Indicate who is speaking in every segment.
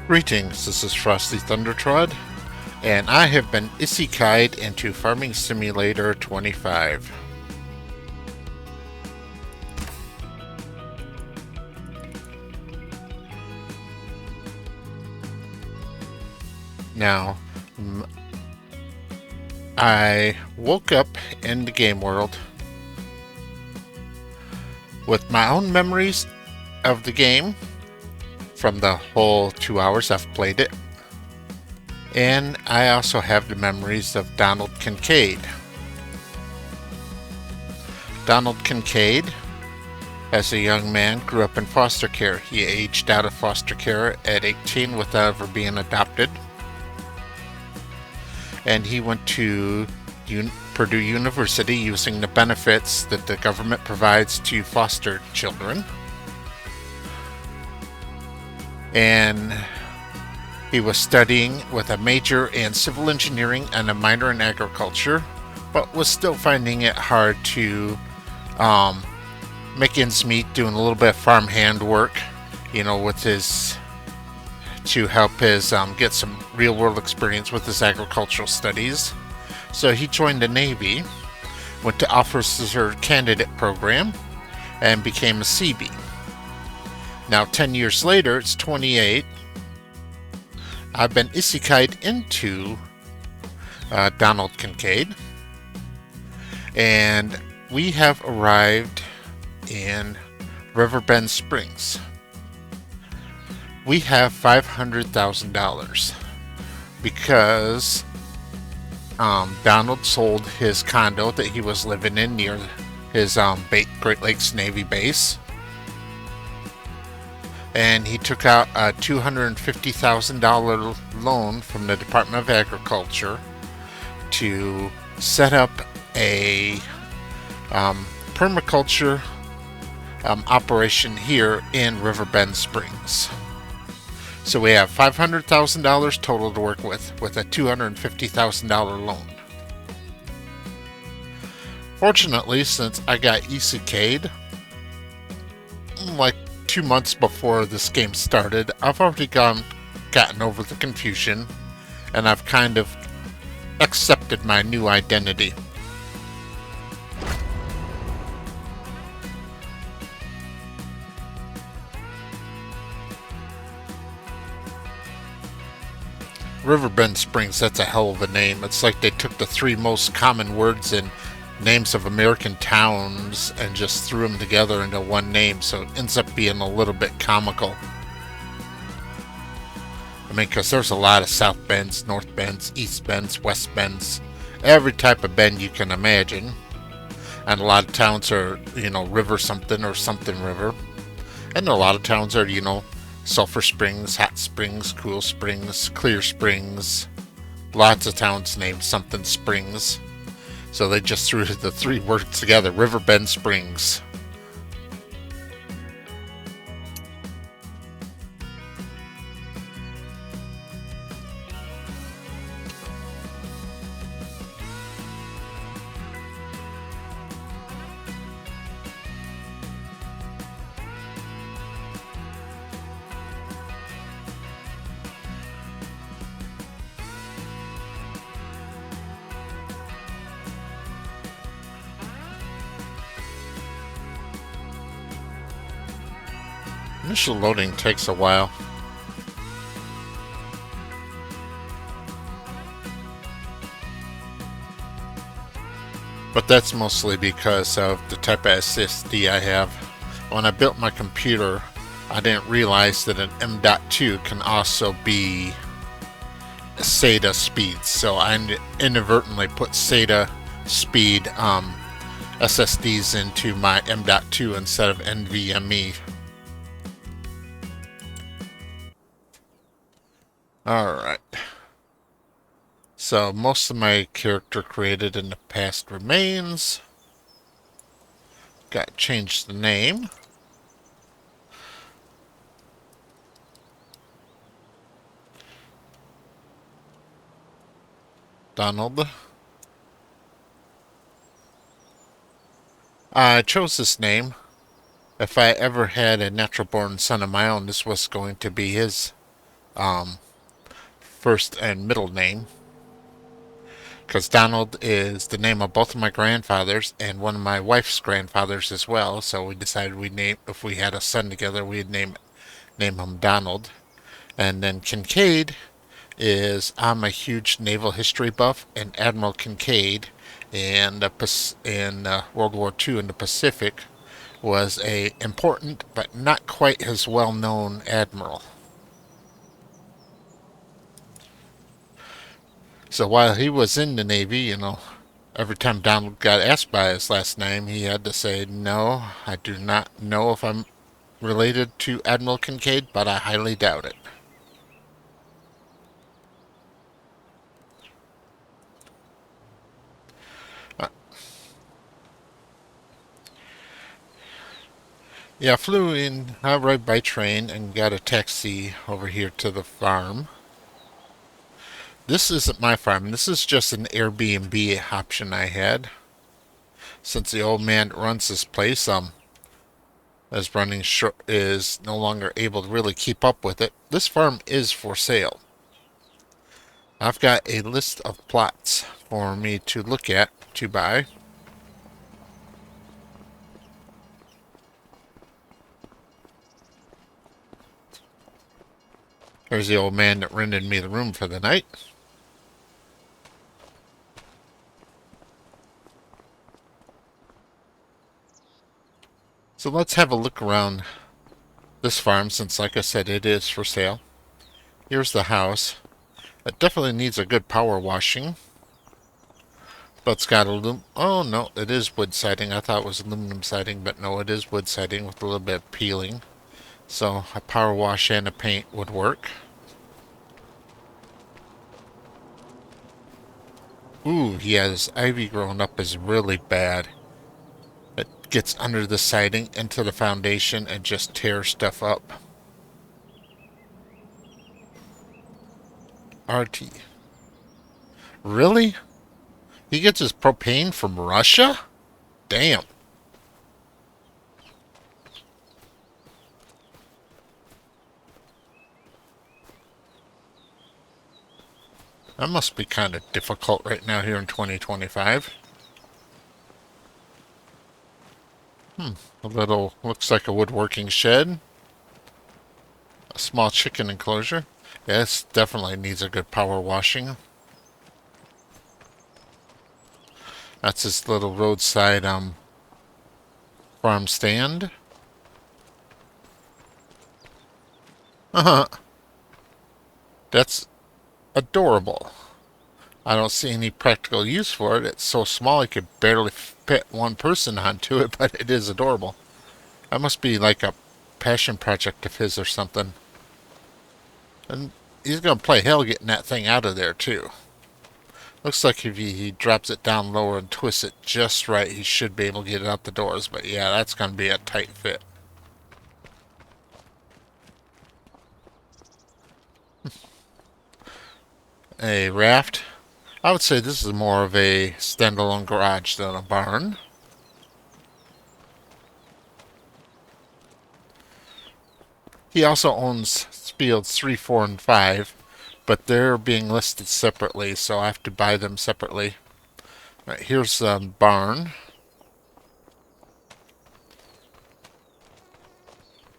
Speaker 1: Greetings, this is Frosty Thundertrod, and I have been Isekaied into Farming Simulator 25. Now, I woke up in the game world with my own memories of the game from the whole 2 hours I've played it. And I also have the memories of Donald Kincaid. Donald Kincaid, as a young man, grew up in foster care. He aged out of foster care at 18 without ever being adopted. And he went to Purdue University using the benefits that the government provides to foster children. And he was studying with a major in civil engineering and a minor in agriculture, but was still finding it hard to make ends meet, doing a little bit of farmhand work, with his to help his get some real world experience with his agricultural studies. So he joined the Navy, went to officer candidate program, and became a Seabee. Now 10 years later, it's 28. I've been Isekaied into Donald Kincaid, and we have arrived in Riverbend Springs. We have $500,000 because Donald sold his condo that he was living in near his Great Lakes Navy base, and he took out a $250,000 loan from the Department of Agriculture to set up a permaculture operation here in Riverbend Springs. So we have $500,000 total to work with a $250,000 loan. Fortunately, since I got Isekaied, like 2 months before this game started, I've already gotten over the confusion, and I've kind of accepted my new identity. Riverbend Springs, that's a hell of a name. It's like they took the three most common words in names of American towns and just threw them together into one name, so it ends up being a little bit comical. I mean, because there's a lot of South Bends, North Bends, East Bends, West Bends, every type of bend you can imagine. And a lot of towns are, River something or something river. And a lot of towns are, Sulphur Springs, Hot Springs, Cool Springs, Clear Springs. Lots of towns named something Springs. So they just threw the three words together, Riverbend Springs. Initial loading takes a while. But that's mostly because of the type of SSD I have. When I built my computer, I didn't realize that an M.2 can also be SATA speed. So I inadvertently put SATA speed SSDs into my M.2 instead of NVMe. Alright. So most of my character created in the past remains. Got to change the name. Donald. I chose this name. If I ever had a natural born son of my own, this was going to be his um, first and middle name, because Donald is the name of both of my grandfathers and one of my wife's grandfathers as well. So we decided we name if we had a son together, we'd name him Donald. And then Kincaid is I'm a huge naval history buff, and Admiral Kincaid in World War II in the Pacific was a important but not quite as well known admiral. So while he was in the Navy, every time Donald got asked by his last name, he had to say, "No, I do not know if I'm related to Admiral Kincaid, but I highly doubt it." Uh, yeah, I flew in, I rode by train and got a taxi over here to the farm. This isn't my farm. This is just an Airbnb option I had. Since the old man that runs this place is no longer able to really keep up with it. This farm is for sale. I've got a list of plots for me to look at to buy. There's the old man that rented me the room for the night. So let's have a look around this farm since, like I said, it is for sale. Here's the house. It definitely needs a good power washing. But it's got oh no, it is wood siding. I thought it was aluminum siding, but no, it is wood siding with a little bit of peeling. So a power wash and a paint would work. Ooh, yeah, this ivy growing up is really bad. It gets under the siding, into the foundation, and just tears stuff up. RT. Really? He gets his propane from Russia? Damn. That must be kind of difficult right now here in 2025. A little, looks like a woodworking shed. A small chicken enclosure. Yes, definitely needs a good power washing. That's his little roadside farm stand. Uh-huh. That's adorable. I don't see any practical use for it. It's so small I could barely fit one person onto it, but it is adorable. That must be like a passion project of his or something. And he's going to play hell getting that thing out of there, too. Looks like if he drops it down lower and twists it just right, he should be able to get it out the doors. But yeah, that's going to be a tight fit. A raft. I would say this is more of a standalone garage than a barn. He also owns fields 3, 4, and 5, but they're being listed separately, so I have to buy them separately. All right, here's a barn.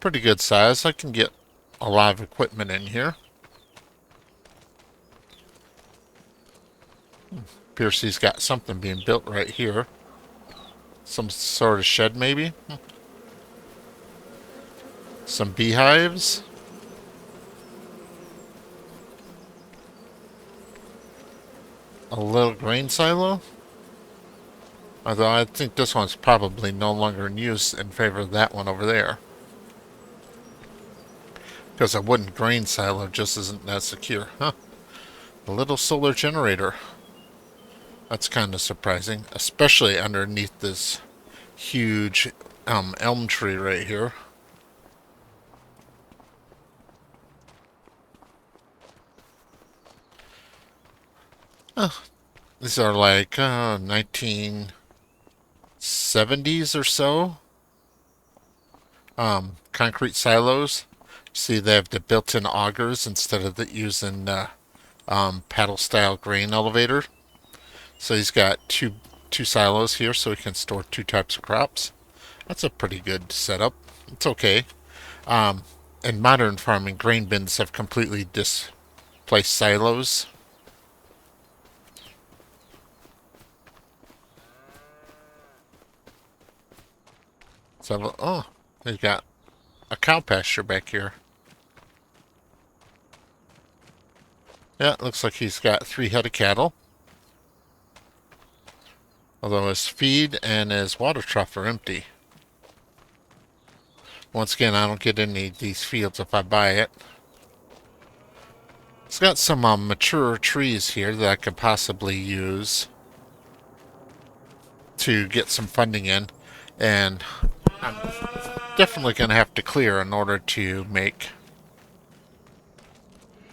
Speaker 1: Pretty good size. I can get a lot of equipment in here. Appears he's got something being built right here. Some sort of shed, maybe? Some beehives. A little grain silo. Although I think this one's probably no longer in use in favor of that one over there. Because a wooden grain silo just isn't that secure. Huh. A little solar generator. That's kind of surprising. Especially underneath this huge elm tree right here. Oh, these are like 1970s or so. Concrete silos. See, they have the built-in augers instead of using paddle-style grain elevator. So he's got two silos here, so he can store two types of crops. That's a pretty good setup. It's okay. Um, in modern farming, grain bins have completely displaced silos. So, oh, he's got a cow pasture back here. Yeah, it looks like he's got 3 head of cattle. Although his feed and his water trough are empty. Once again, I don't get any of these fields if I buy it. It's got some mature trees here that I could possibly use to get some funding in. And I'm definitely going to have to clear in order to make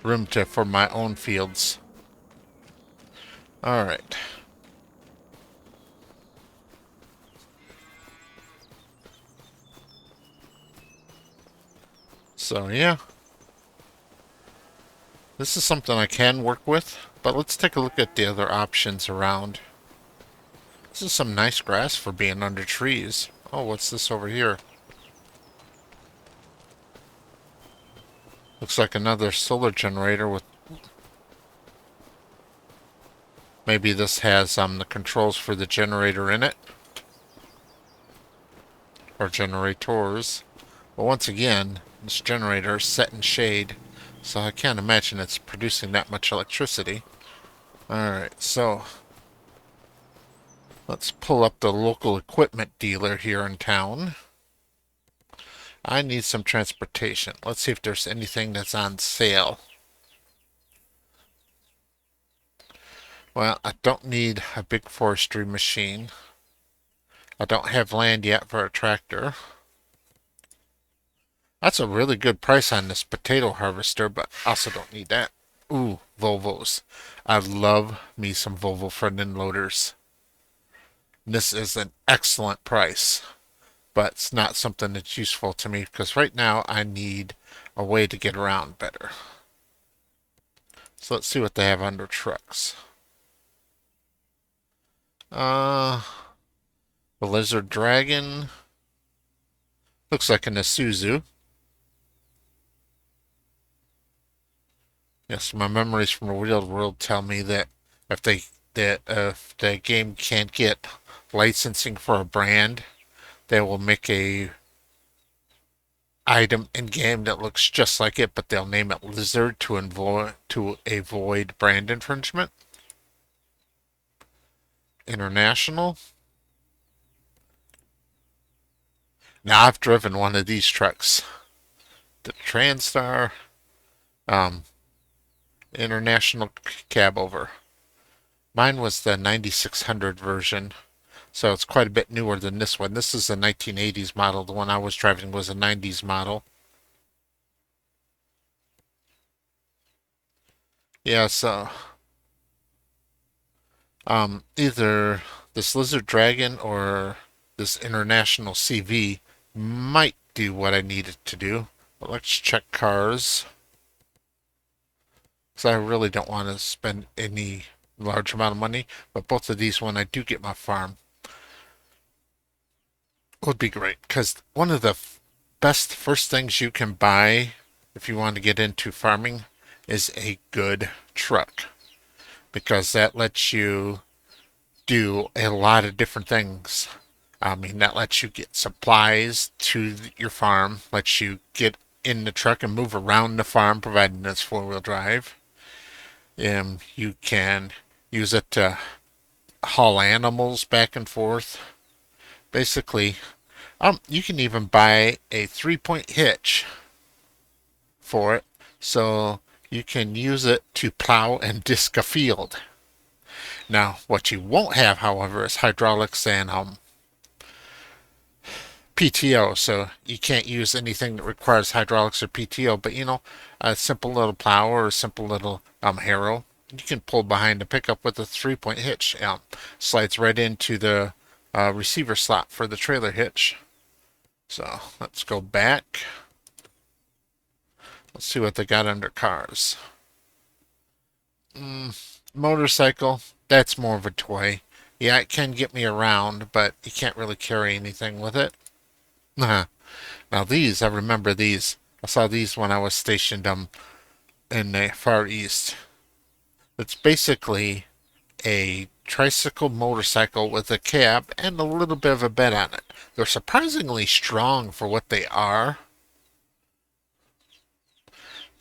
Speaker 1: room for my own fields. Alright. So, yeah. This is something I can work with, but let's take a look at the other options around. This is some nice grass for being under trees. Oh, what's this over here? Looks like another solar generator with... Maybe this has the controls for the generator in it. Or generators. But once again, this generator is set in shade, so I can't imagine it's producing that much electricity. Alright, so let's pull up the local equipment dealer here in town. I need some transportation. Let's see if there's anything that's on sale. Well, I don't need a big forestry machine. I don't have land yet for a tractor. That's a really good price on this potato harvester, but I also don't need that. Ooh, Volvos. I love me some Volvo front end loaders. This is an excellent price, but it's not something that's useful to me because right now I need a way to get around better. So let's see what they have under trucks. The Lizard Dragon. Looks like an Isuzu. Yes, my memories from the real world tell me that if the game can't get licensing for a brand, they will make a item in game that looks just like it, but they'll name it Lizard to avoid brand infringement. International. Now I've driven one of these trucks, the Transtar International Cab Over. Mine was the 9600 version, so it's quite a bit newer than this one. This is a 1980s model. The one I was driving was a 90s model. Yeah, so either this Lizard Dragon or this International CV might do what I need it to do. But let's check cars. Because I really don't want to spend any large amount of money. But both of these, when I do get my farm, would be great. Because one of the best first things you can buy if you want to get into farming is a good truck. Because that lets you do a lot of different things. I mean, that lets you get supplies to your farm, lets you get in the truck and move around the farm, providing it's four-wheel drive. You can use it to haul animals back and forth. Basically, you can even buy a 3-point hitch for it, so you can use it to plow and disc a field. Now, what you won't have, however, is hydraulics and PTO, so you can't use anything that requires hydraulics or PTO, but a simple little plow or a simple little harrow, you can pull behind the pickup with a 3-point hitch. Slides right into the receiver slot for the trailer hitch. So let's go back. Let's see what they got under cars. Motorcycle, that's more of a toy. Yeah, it can get me around, but you can't really carry anything with it. Now these, I remember these. I saw these when I was stationed in the Far East. It's basically a tricycle motorcycle with a cab and a little bit of a bed on it. They're surprisingly strong for what they are.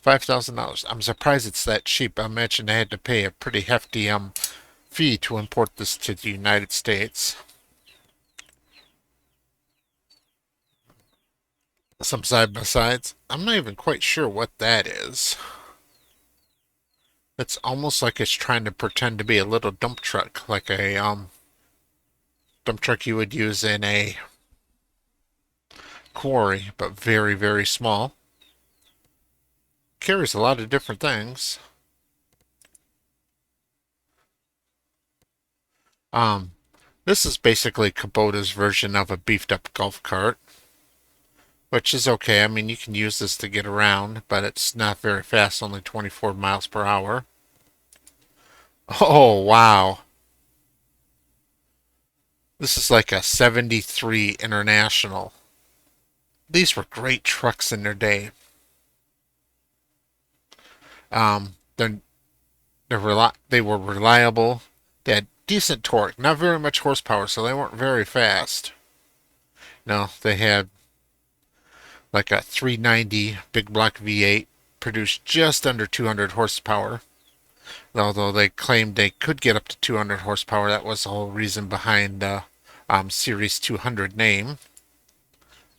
Speaker 1: $5,000. I'm surprised it's that cheap. I imagine I had to pay a pretty hefty fee to import this to the United States. Some side by sides. I'm not even quite sure what that is. It's almost like it's trying to pretend to be a little dump truck, like a dump truck you would use in a quarry, but very, very small. Carries a lot of different things. Um, this is basically Kubota's version of a beefed up golf cart, which is okay. I mean, you can use this to get around, but it's not very fast, only 24 miles per hour. Oh, wow. This is like a 73 International. These were great trucks in their day. They're they were reliable. They had decent torque, not very much horsepower, so they weren't very fast. No, they had like a 390 big block V8, produced just under 200 horsepower. Although they claimed they could get up to 200 horsepower, that was the whole reason behind the Series 200 name.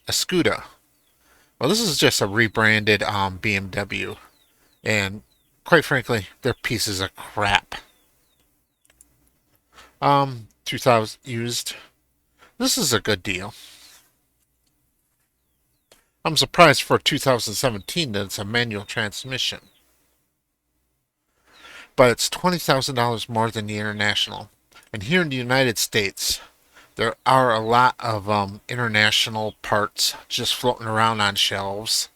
Speaker 1: A Scuda. Well, this is just a rebranded BMW, and quite frankly, they're pieces of crap. 2000 used. This is a good deal. I'm surprised for 2017 that it's a manual transmission. But it's $20,000 more than the International. And here in the United States, there are a lot of international parts just floating around on shelves.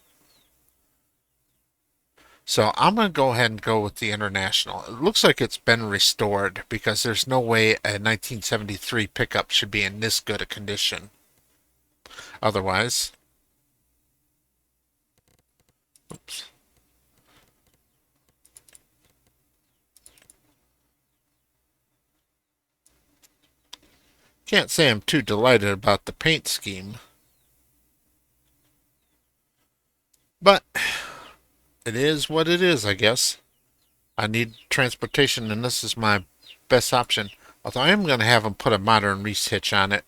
Speaker 1: So I'm going to go ahead and go with the International. It looks like it's been restored because there's no way a 1973 pickup should be in this good a condition. Otherwise, oops. Can't say I'm too delighted about the paint scheme. But it is what it is, I guess. I need transportation, and this is my best option. Although I am going to have them put a modern Reese hitch on it.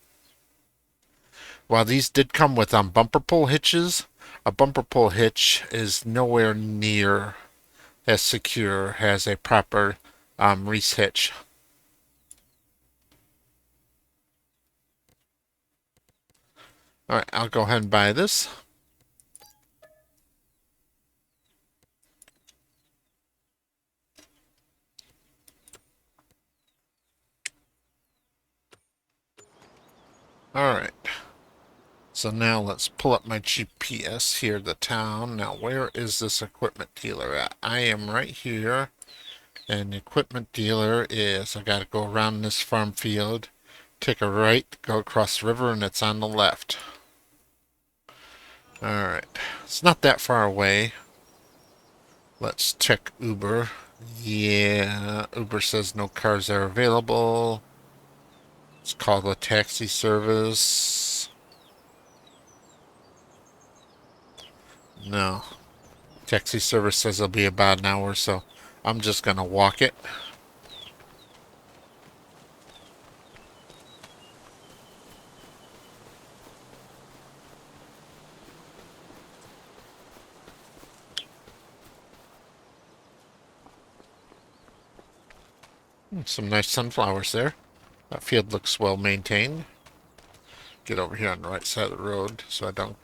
Speaker 1: While these did come with bumper pull hitches, a bumper pull hitch is nowhere near as secure as a proper Reese hitch. Alright, I'll go ahead and buy this. Alright. So now let's pull up my GPS here, the town. Now where is this equipment dealer at? I am right here. And the equipment dealer is, I gotta go around this farm field, take a right, go across the river, and it's on the left. Alright. It's not that far away. Let's check Uber. Yeah, Uber says no cars are available. Let's call the taxi service. No. Taxi service says it'll be about an hour, so I'm just gonna walk it. Some nice sunflowers there. That field looks well maintained. Get over here on the right side of the road so I don't.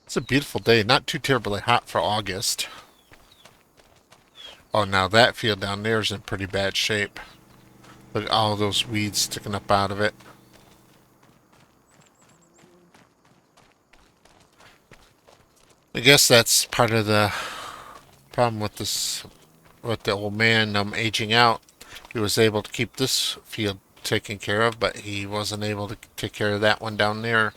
Speaker 1: It's a beautiful day. Not too terribly hot for August. Oh, now that field down there is in pretty bad shape. Look at all those weeds sticking up out of it. I guess that's part of the problem with with the old man aging out. He was able to keep this field taken care of, but he wasn't able to take care of that one down there.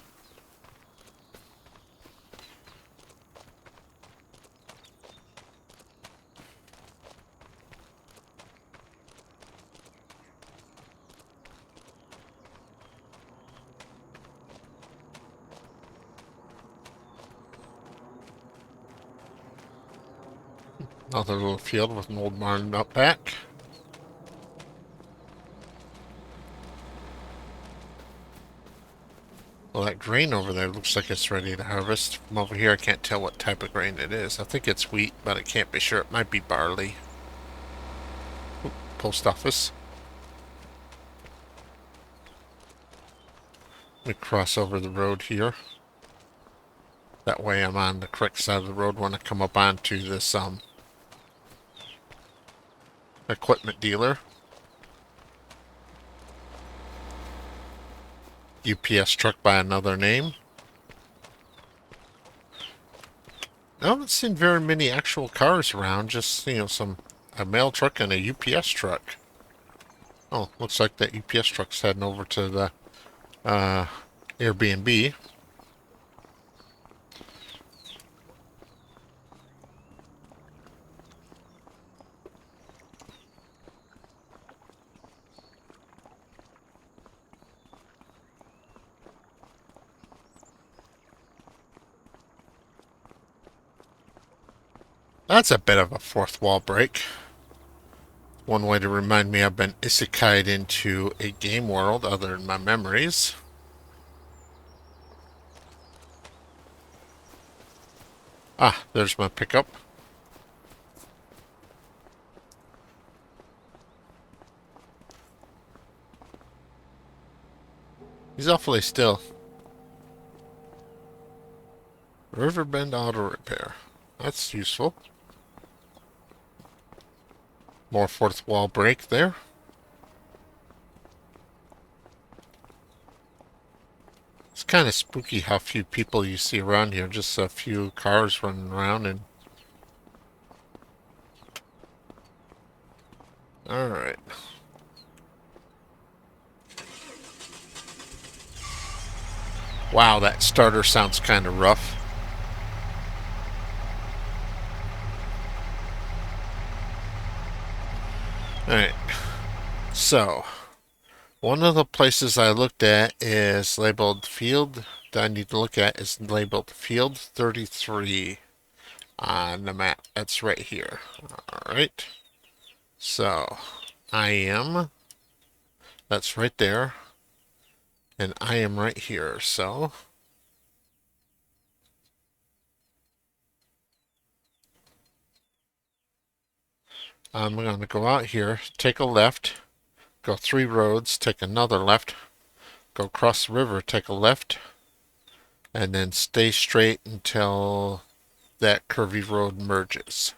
Speaker 1: Another little field with an old barn up back. Well, that grain over there looks like it's ready to harvest. From over here, I can't tell what type of grain it is. I think it's wheat, but I can't be sure. It might be barley. Oop, post office. We cross over the road here. That way I'm on the correct side of the road when I come up onto this equipment dealer. UPS truck by another name. I haven't seen very many actual cars around, just, a mail truck and a UPS truck. Oh, looks like that UPS truck's heading over to the Airbnb. That's a bit of a fourth wall break. One way to remind me I've been Isekaied into a game world other than my memories. Ah, there's my pickup. He's awfully still. Riverbend Auto Repair. That's useful. More fourth wall break there. It's kind of spooky how few people you see around here. Just a few cars running around and... Alright. Wow, that starter sounds kind of rough. Alright. So, one of the places I looked at is labeled field that I need to look at is labeled field 33 on the map. That's right here. Alright. So, that's right there. And I am right here, so I'm going to go out here, take a left, go 3 roads, take another left, go across the river, take a left, and then stay straight until that curvy road merges.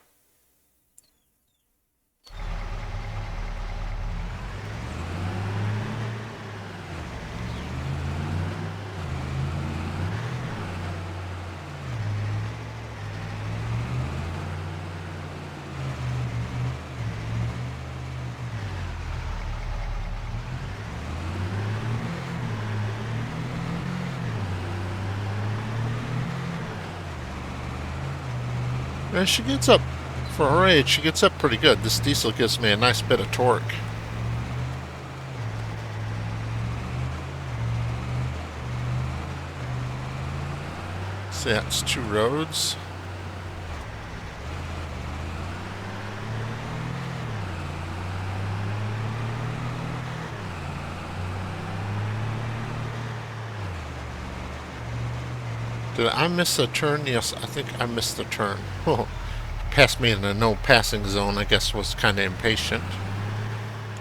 Speaker 1: And she gets up, for her age, she gets up pretty good. This diesel gives me a nice bit of torque. See, that's 2 roads. Did I miss a turn? Yes, I think I missed a turn. Passed me in a no passing zone. I guess was kind of impatient.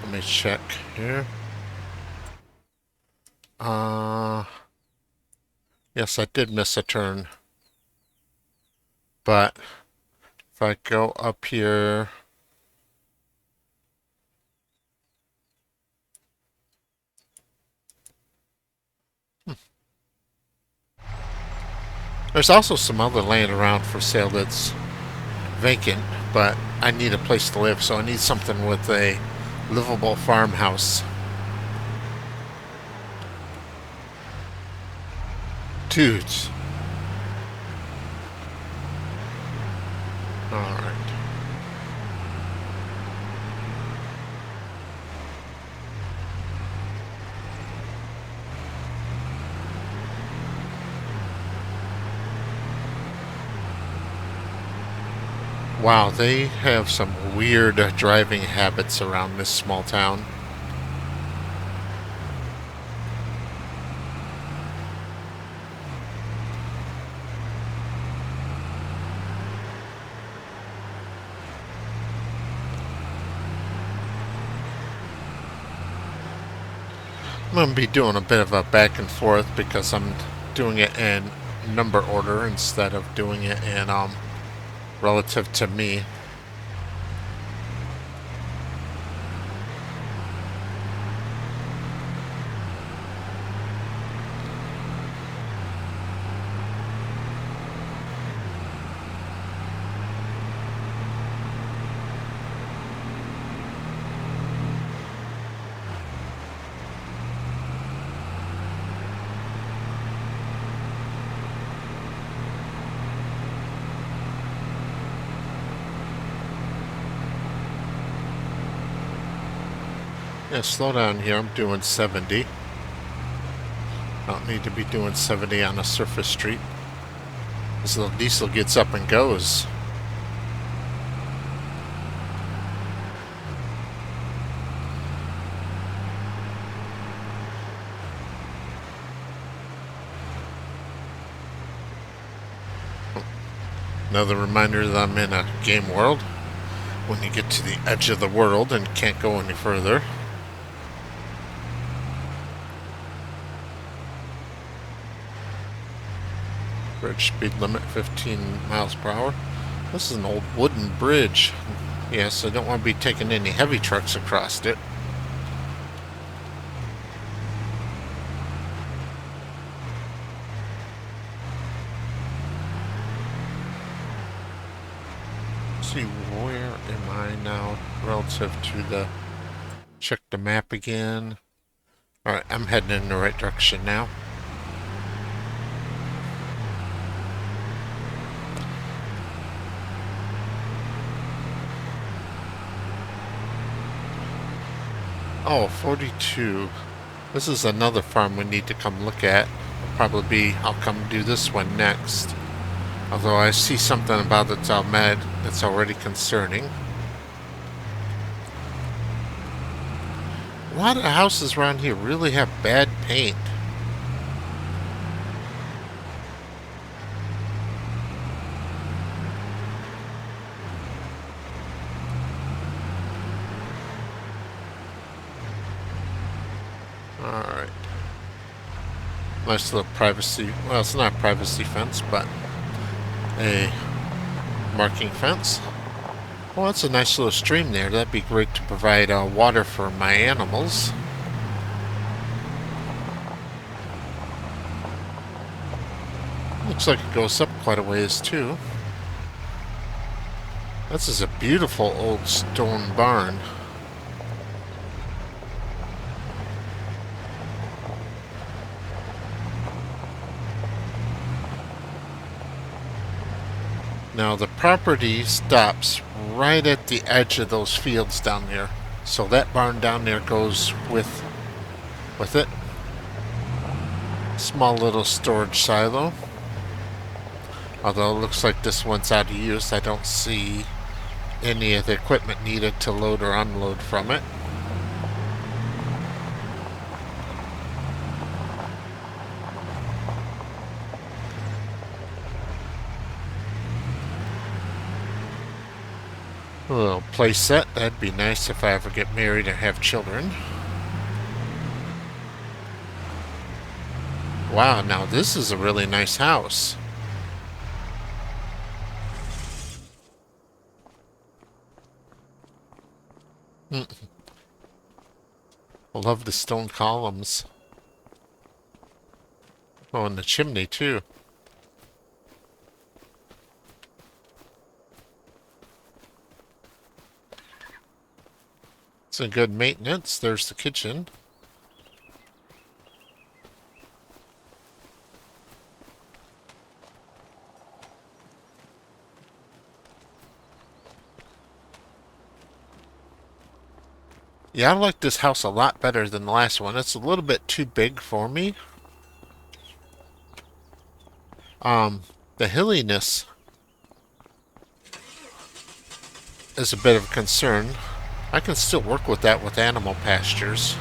Speaker 1: Let me check here. Yes, I did miss a turn. But if I go up here... There's also some other land around for sale that's vacant, but I need a place to live, so I need something with a livable farmhouse. Dudes. Alright. Wow, they have some weird driving habits around this small town. I'm going to be doing a bit of a back and forth because I'm doing it in number order instead of doing it in relative to me. Yeah, slow down here. I'm doing 70. I don't need to be doing 70 on a surface street. This little diesel gets up and goes. Another reminder that I'm in a game world. When you get to the edge of the world and can't go any further. Bridge speed limit 15 miles per hour. This is an old wooden bridge. Yes, I don't want to be taking any heavy trucks across it. Let's see, where am I now relative to the... Check the map again. Alright, I'm heading in the right direction now. Oh, 42. This is another farm we need to come look at. I'll come do this one next. Although I see something about the Talmed that's already concerning. A lot of houses around here really have bad paint. Alright. Nice little privacy. Well, it's not a privacy fence, but a marking fence. Well, that's a nice little stream there. That'd be great to provide water for my animals. Looks like it goes up quite a ways, too. This is a beautiful old stone barn. Now the property stops right at the edge of those fields down there. So that barn down there goes with it. Small little storage silo. Although it looks like this one's out of use, I don't see any of the equipment needed to load or unload from it. A little play set. That'd be nice if I ever get married and have children. Wow, now this is a really nice house. I love the stone columns. Oh, and the chimney too. It's in good maintenance. There's the kitchen. Yeah, I like this house a lot better than the last one. It's a little bit too big for me. The hilliness is a bit of a concern. I can still work with that with animal pastures.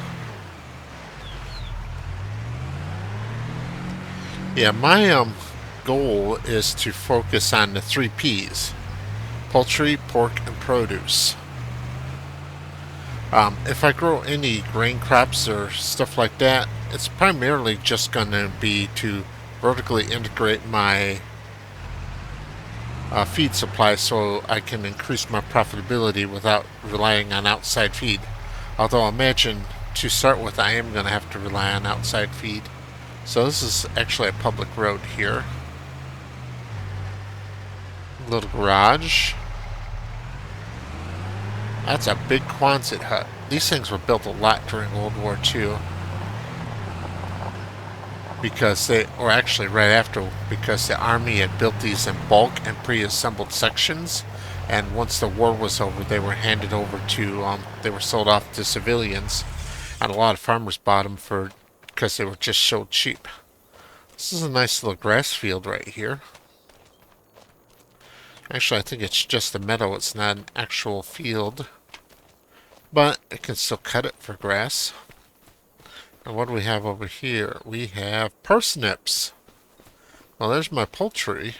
Speaker 1: Yeah, my goal is to focus on the 3 Ps: poultry, pork, and produce. If I grow any grain crops or stuff like that, it's primarily just going to be to vertically integrate my feed supply so I can increase my profitability without relying on outside feed. Although I imagine to start with I am going to have to rely on outside feed. So this is actually a public road here. Little garage. That's a big Quonset hut. These things were built a lot during World War II. Because or actually right after, because the army had built these in bulk and pre-assembled sections, and once the war was over, they were handed over to, they were sold off to civilians, and a lot of farmers bought them because they were just so cheap. This is a nice little grass field right here. Actually, I think it's just a meadow, it's not an actual field, but I can still cut it for grass. And what do we have over here? We have parsnips. Well, there's my poultry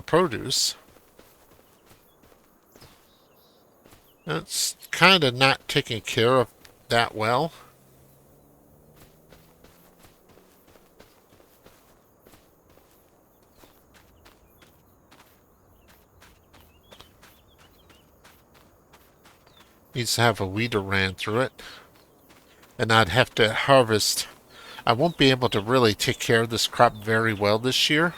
Speaker 1: produce. It's kind of not taken care of that well. Needs to have a weeder ran through it. And I'd have to harvest. I won't be able to really take care of this crop very well this year,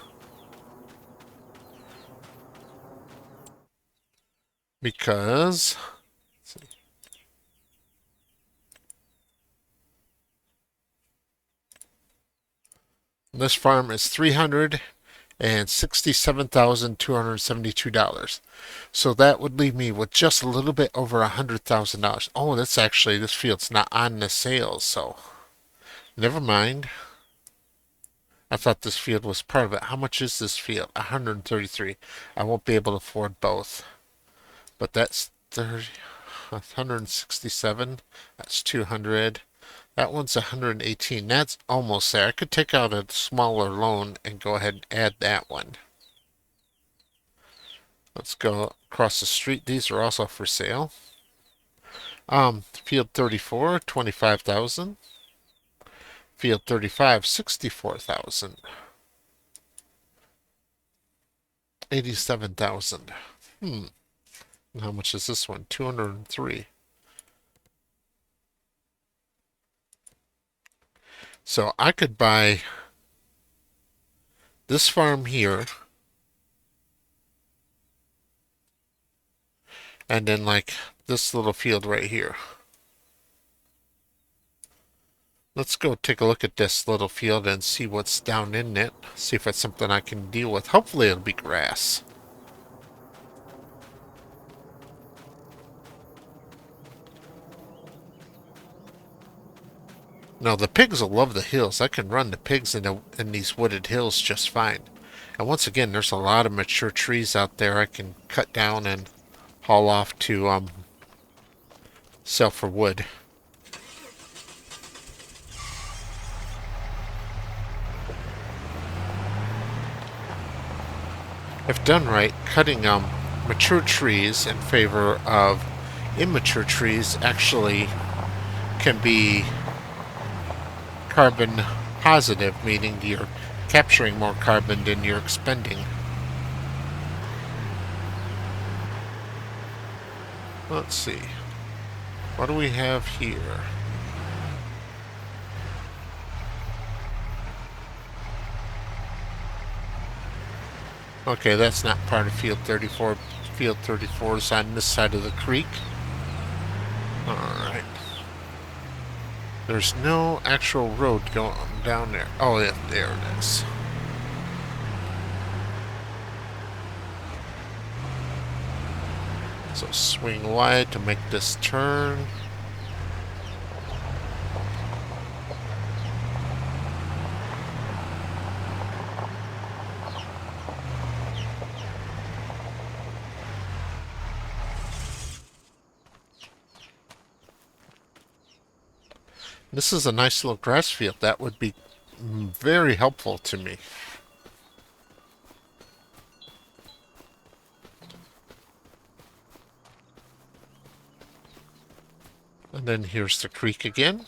Speaker 1: because this farm is $367,272. So that would leave me with just a little bit over $100,000. Oh, that's actually, this field's not on the sales, so never mind. I thought this field was part of it. How much is this field? 133. I won't be able to afford both. But that's 167. That's 200. That one's 118. That's almost there. I could take out a smaller loan and go ahead and add that one. Let's go across the street. These are also for sale. Field 34, 25,000. Field 35, 64,000. 87,000. How much is this one? 203. So I could buy this farm here, and then like this little field right here. Let's go take a look at this little field and see what's down in it. See if it's something I can deal with. Hopefully it'll be grass. Now the pigs will love the hills. I can run the pigs in these wooded hills just fine. And once again, there's a lot of mature trees out there I can cut down and haul off to sell for wood. If done right, cutting mature trees in favor of immature trees actually can be carbon positive, meaning you're capturing more carbon than you're expending. Let's see. What do we have here? Okay, that's not part of Field 34. Field 34 is on this side of the creek. Alright. There's no actual road going down there. Oh, yeah, there it is. So swing wide to make this turn. This is a nice little grass field. That would be very helpful to me. And then here's the creek again.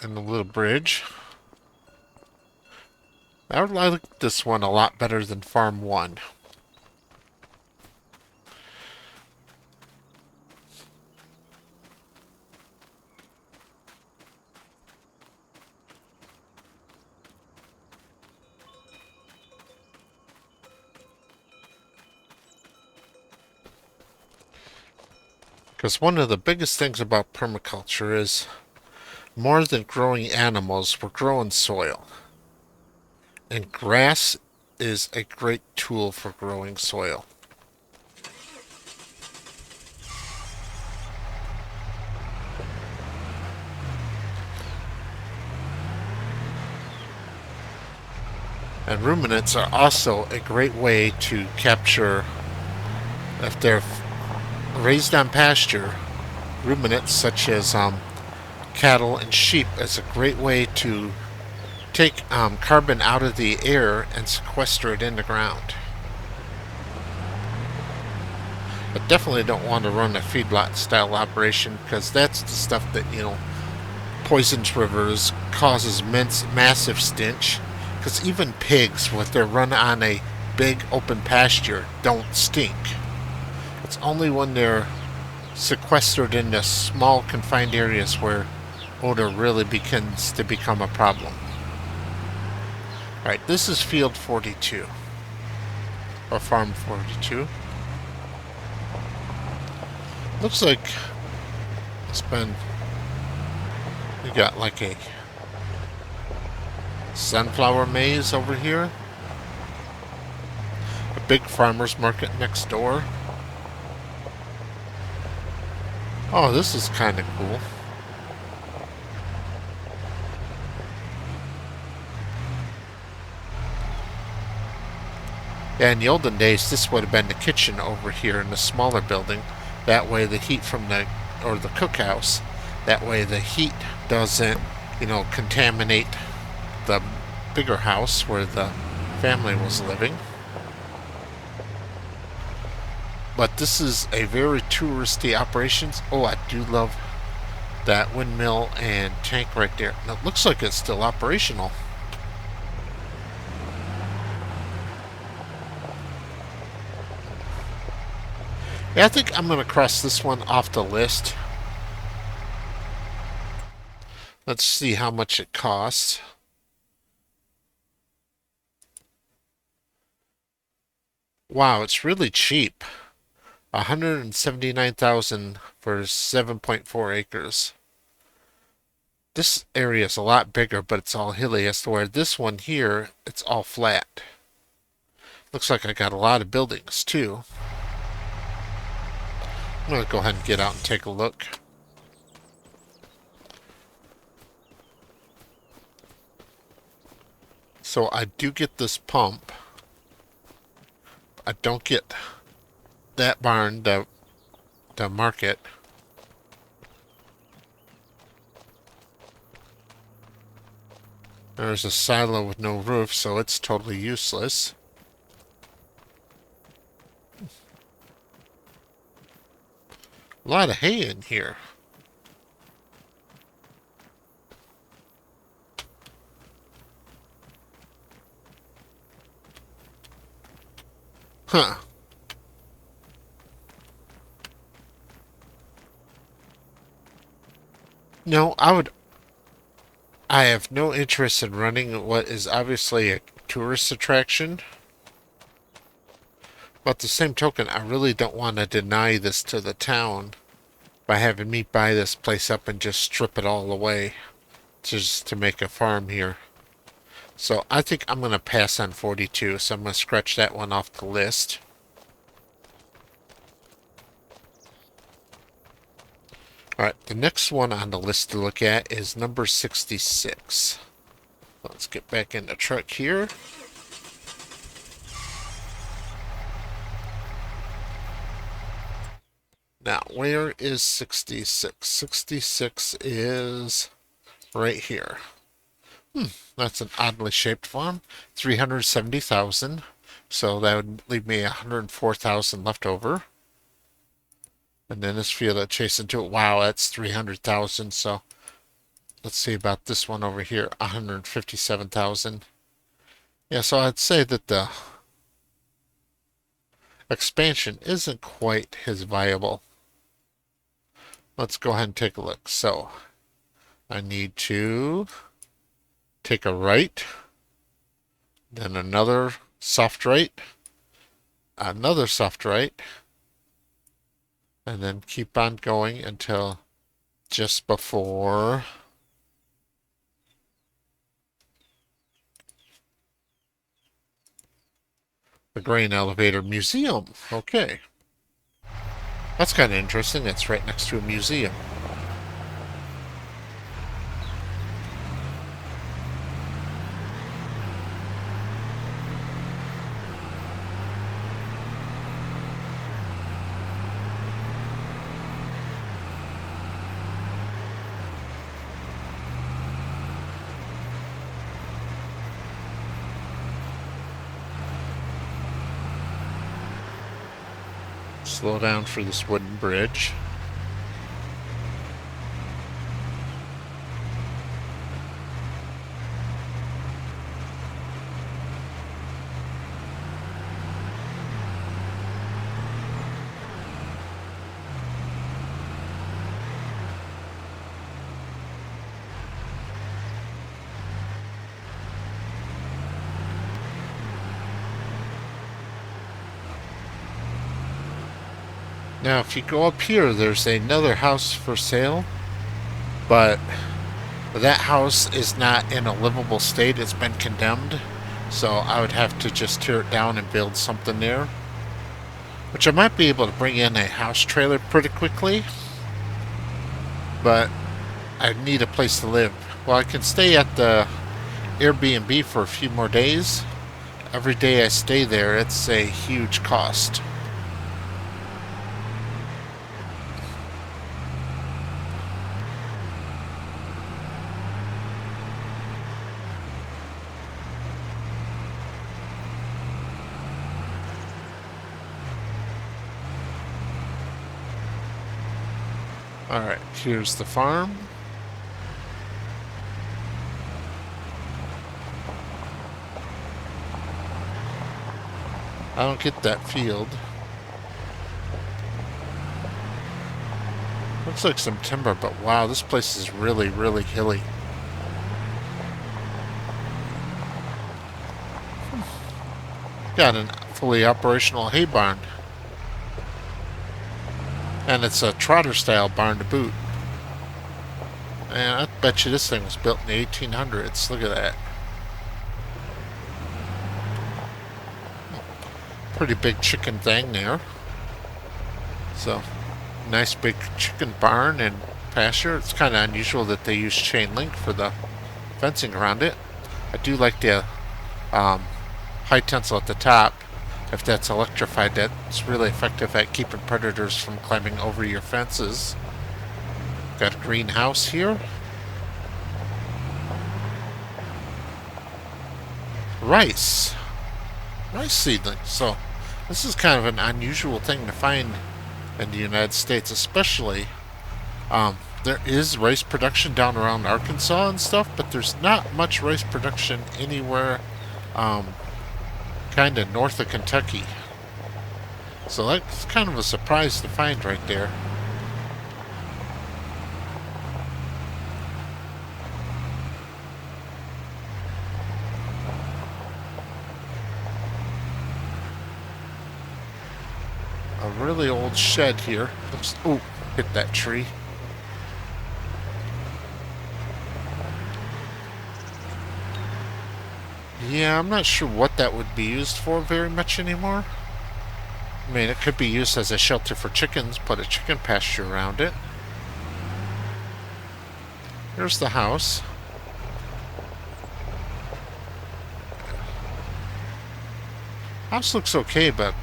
Speaker 1: And the little bridge. I would like this one a lot better than Farm 1. Because one of the biggest things about permaculture is more than growing animals, we're growing soil. And grass is a great tool for growing soil. And ruminants are also a great way to capture, if they're raised on pasture, ruminants such as cattle and sheep is a great way to take carbon out of the air and sequester it in the ground. But definitely don't want to run a feedlot style operation because that's the stuff that, poisons rivers, causes massive stench. Because even pigs, when they're run on a big open pasture, don't stink. It's only when they're sequestered into small confined areas where odor really begins to become a problem. Alright, this is field 42. Or farm 42. Looks like it's been... We got like a sunflower maze over here. A big farmer's market next door. Oh, this is kind of cool. Yeah, in the olden days, this would have been the kitchen over here in the smaller building. That way the heat from the cookhouse, that way the heat doesn't, contaminate the bigger house where the family was living. But this is a very touristy operation. Oh, I do love that windmill and tank right there. And it looks like it's still operational. Yeah, I think I'm going to cross this one off the list. Let's see how much it costs. Wow, it's really cheap. 179,000 for 7.4 acres. This area is a lot bigger, but it's all hilly, as to where this one here, it's all flat. Looks like I got a lot of buildings, too. I'm going to go ahead and get out and take a look. So I do get this pump. I don't get that barn, the market. There's a silo with no roof, so it's totally useless. A lot of hay in here. Huh. No, I have no interest in running what is obviously a tourist attraction. But at the same token, I really don't want to deny this to the town by having me buy this place up and just strip it all away just to make a farm here. So I think I'm going to pass on 42, so I'm going to scratch that one off the list. Alright, the next one on the list to look at is number 66. Let's get back in the truck here. Now, where is 66? 66 is right here. That's an oddly shaped farm. 370,000. So that would leave me 104,000 left over. And then this field adjacent to it. Wow, that's 300,000. So let's see about this one over here. 157,000. Yeah, so I'd say that the expansion isn't quite as viable. Let's go ahead and take a look. So I need to take a right, then another soft right, another soft right, and then keep on going until just before the Grain Elevator Museum. Okay. That's kind of interesting. It's right next to a museum. Slow down for this wooden bridge. Now, if you go up here, there's another house for sale, but that house is not in a livable state. It's been condemned, so I would have to just tear it down and build something there, which I might be able to bring in a house trailer pretty quickly, but I need a place to live. Well, I can stay at the Airbnb for a few more days. Every day I stay there, it's a huge cost. Alright, here's the farm. I don't get that field. Looks like some timber, but wow, this place is really, really hilly. Got a fully operational hay barn. And it's a trotter-style barn to boot. And I bet you this thing was built in the 1800s. Look at that. Pretty big chicken thing there. So, nice big chicken barn and pasture. It's kind of unusual that they use chain link for the fencing around it. I do like the high tensile at the top. If that's electrified, that's really effective at keeping predators from climbing over your fences. Got a greenhouse here. Rice. Rice seedlings. So, this is kind of an unusual thing to find in the United States, especially. There is rice production down around Arkansas and stuff, but there's not much rice production anywhere kind of north of Kentucky. So that's kind of a surprise to find right there. a really old shed here. Looks, oh, hit that tree. Yeah, I'm not sure what that would be used for very much anymore. I mean, it could be used as a shelter for chickens, put a chicken pasture around it. Here's the house. House looks okay, but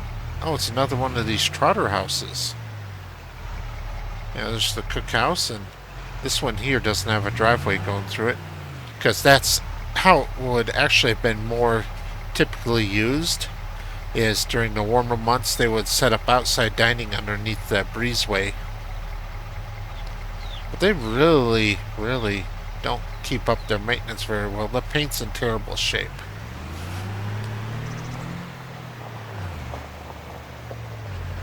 Speaker 1: oh, it's another one of these trotter houses. Yeah, there's the cookhouse, and this one here doesn't have a driveway going through it, because that's how it would actually have been more typically used. Is during the warmer months they would set up outside dining underneath the breezeway. But they really, really don't keep up their maintenance very well. The paint's in terrible shape.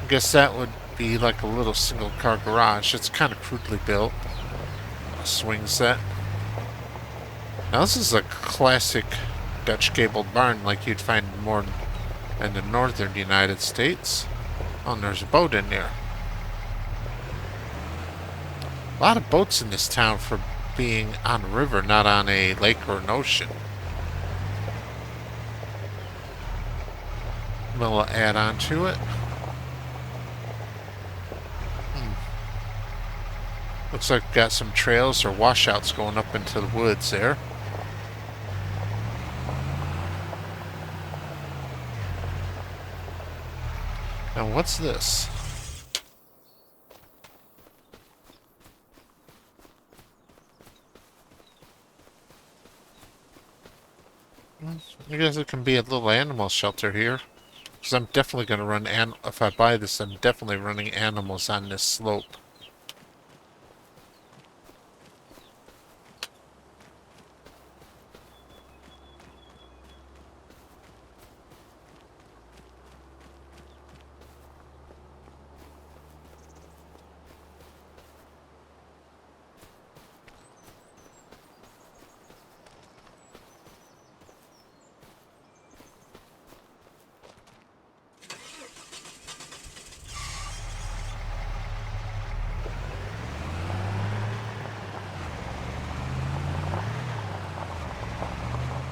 Speaker 1: I guess that would be like a little single car garage. It's kind of crudely built. A swing set. Now this is a classic Dutch gabled barn like you'd find more in the northern United States. Oh, and there's a boat in there. A lot of boats in this town for being on a river, not on a lake or an ocean. We'll add on to it. Looks like we've got some trails or washouts going up into the woods there. Now what's this? I guess it can be a little animal shelter here. Because I'm definitely going to run, if I buy this, I'm definitely running animals on this slope.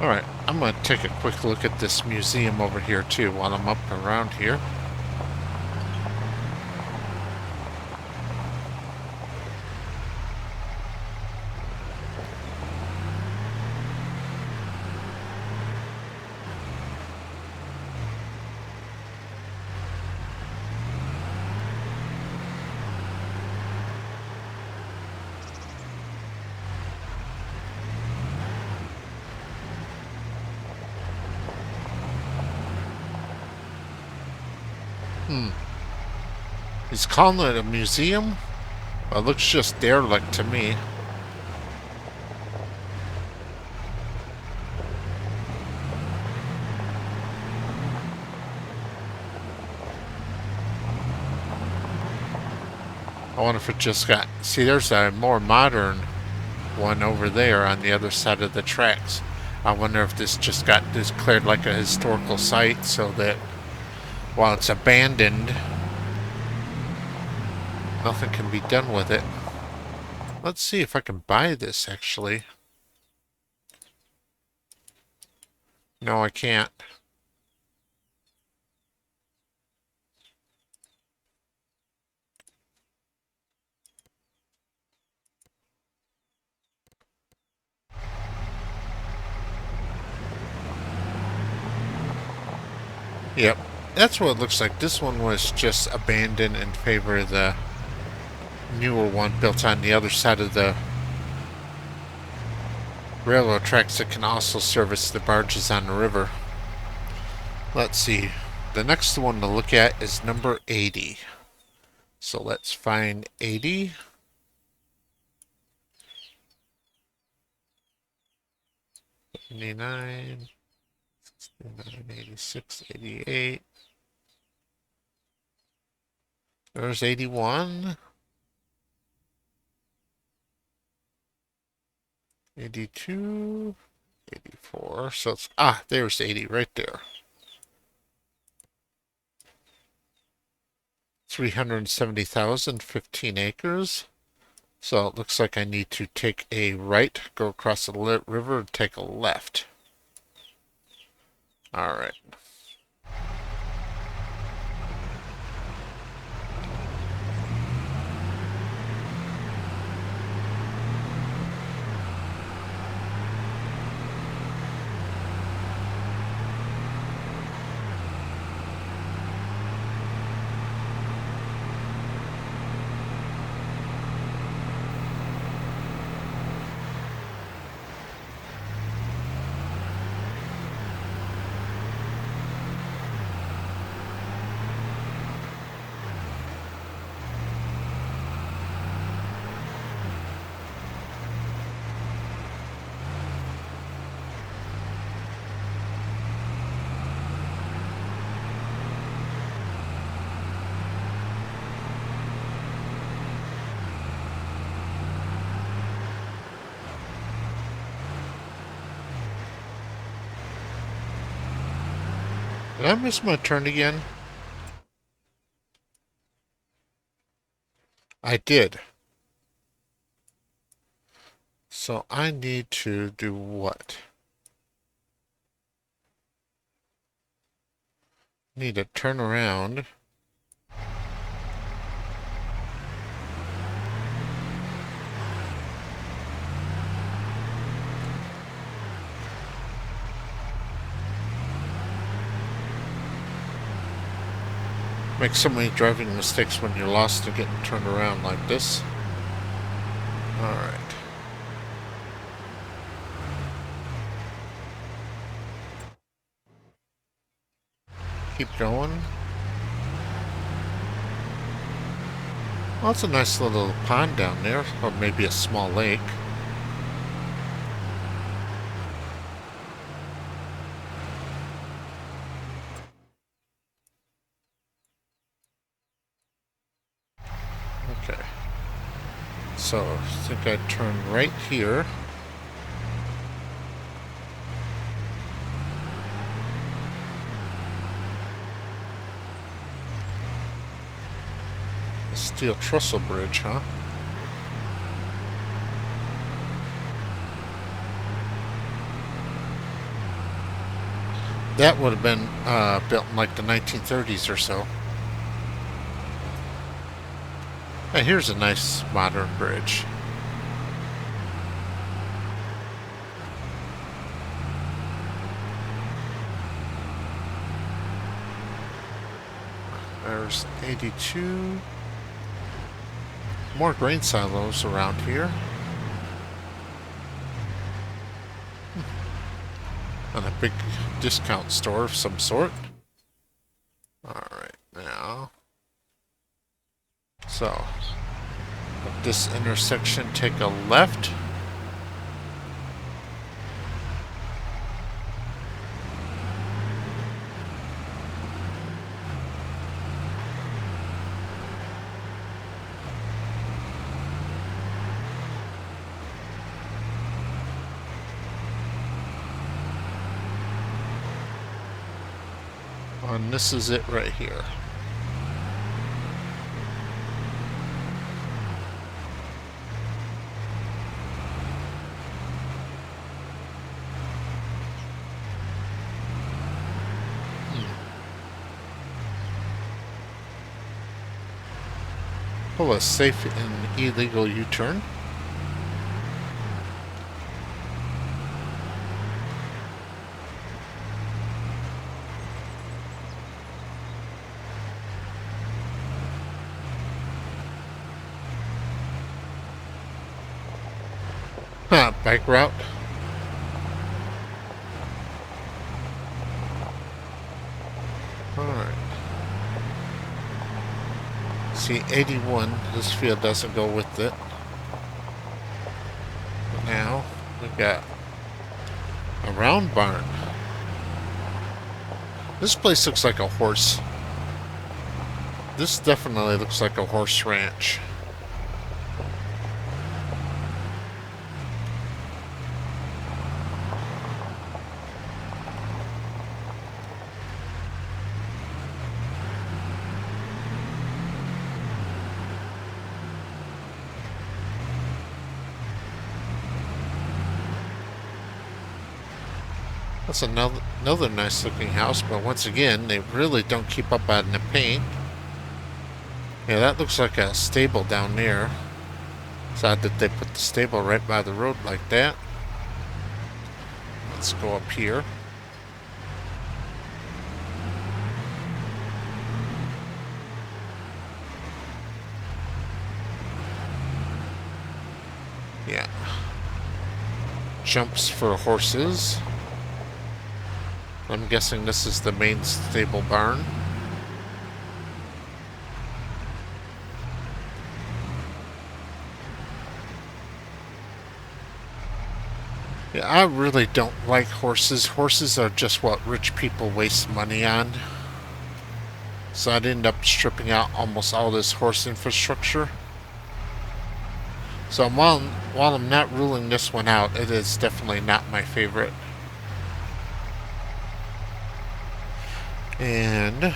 Speaker 1: Alright, I'm going to take a quick look at this museum over here too while I'm up around here. He's calling it a museum? Well, it looks just derelict to me. I wonder if it just got... See, there's a more modern one over there on the other side of the tracks. I wonder if this just got declared like a historical site so that while it's abandoned, nothing can be done with it. Let's see if I can buy this, actually. No, I can't. Yep, that's what it looks like. This one was just abandoned in favor of the newer one built on the other side of the railroad tracks that can also service the barges on the river. Let's see. The next one to look at is number 80. So let's find 80. 79, 69, 86, 88. There's 81. 82. 84. So it's... Ah, there's 80 right there. 370,000, 15 acres. So it looks like I need to take a right, go across the river, and take a left. All right. Did I miss my turn again? I did. So I need to do what? Need to turn around. Make so many driving mistakes when you're lost and getting turned around like this. Alright. Keep going. Well, it's a nice little pond down there, or maybe a small lake. Okay. So, I think I turn right here. A steel trestle bridge, huh? That would have been built in like the 1930s or so. And here's a nice modern bridge. There's 82. More grain silos around here. And a big discount store of some sort. Alright, now. So, at this intersection, take a left. And this is it right here. Pull a safe and illegal U-turn. Bike route. Alright. See, 81, this field doesn't go with it. But now, we've got a round barn. This place looks like a horse. This definitely looks like a horse ranch. That's another nice looking house, but once again, they really don't keep up on the paint. Yeah, that looks like a stable down there. It's odd that they put the stable right by the road like that. Let's go up here. Yeah. Jumps for horses. I'm guessing this is the main stable barn. Yeah, I really don't like horses. Horses are just what rich people waste money on. So I'd end up stripping out almost all this horse infrastructure. So while I'm not ruling this one out, it is definitely not my favorite. And I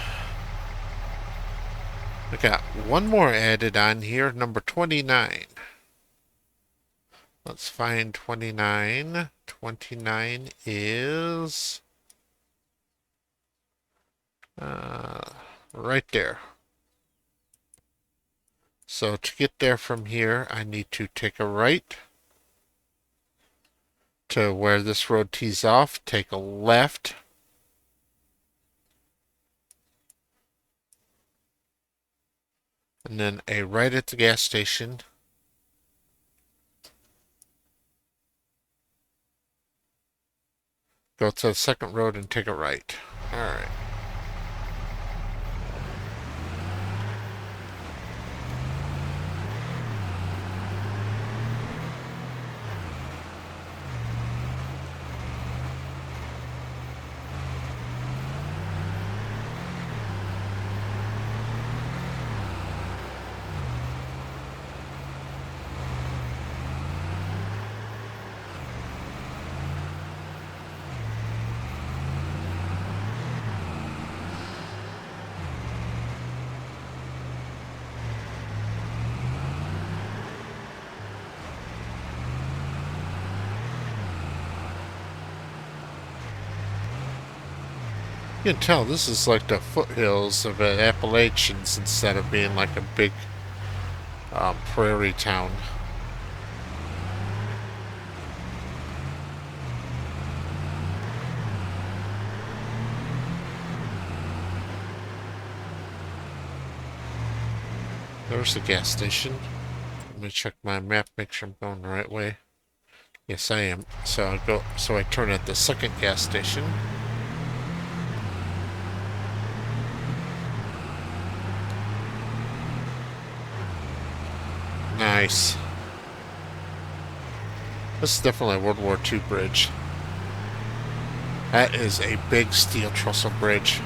Speaker 1: got one more added on here, number 29. Let's find 29. 29 is right there. So to get there from here, I need to take a right to where this road tees off, take a left, and then a right at the gas station. Go to the second road and take a right. Alright. You can tell this is like the foothills of the Appalachians instead of being like a big prairie town. There's the gas station. Let me check my map, make sure I'm going the right way. Yes, I am. So I turn at the second gas station. Nice. This is definitely a World War II bridge. That is a big steel trestle bridge.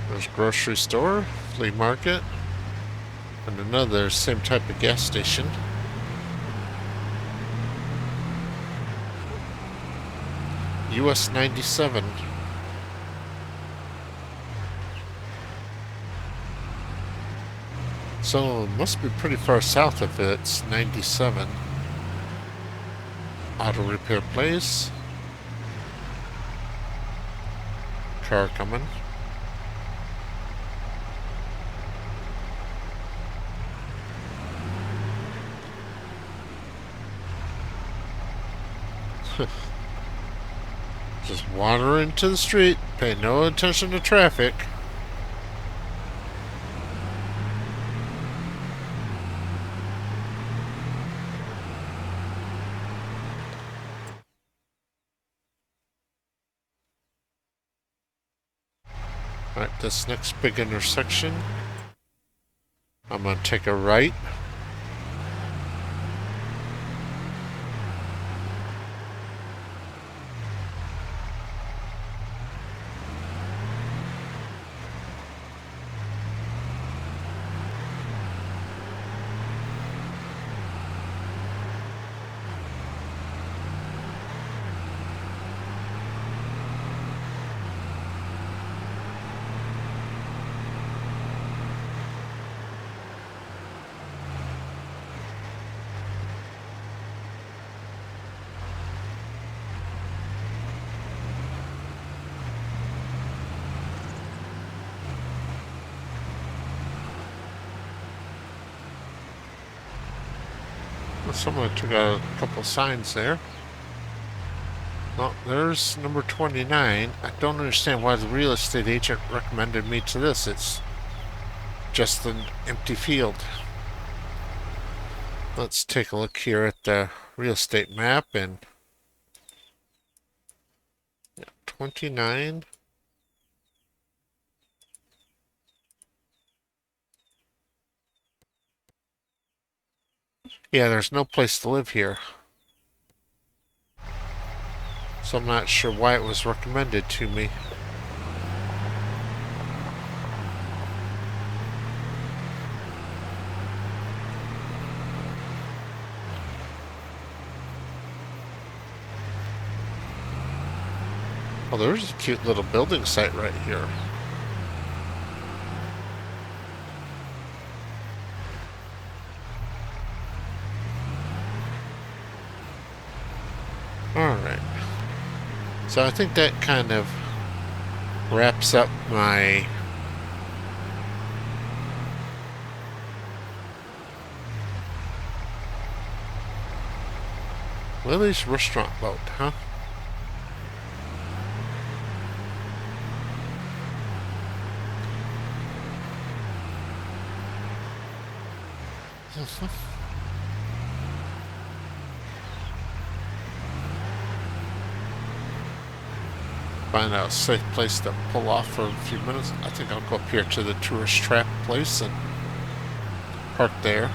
Speaker 1: There's a grocery store, flea market, and another same type of gas station. US 97. So it must be pretty far south if it's 97. Auto repair place. Car coming. Just wander into the street, pay no attention to traffic. Alright, this next big intersection, I'm gonna take a right. Someone took out a couple signs there. Well, there's number 29. I don't understand why the real estate agent recommended me to this. It's just an empty field. Let's take a look here at the real estate map, and 29. Yeah, there's no place to live here. So I'm not sure why it was recommended to me. Oh, there's a cute little building site right here. Alright. So I think that kind of wraps up my Lily's restaurant boat, huh? Find out a safe place to pull off for a few minutes. I think I'll go up here to the tourist trap place and park there.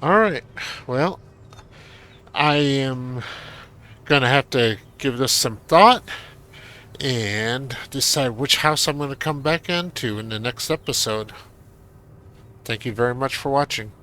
Speaker 1: Alright, well, I am gonna have to give this some thought and decide which house I'm gonna come back into in the next episode. Thank you very much for watching.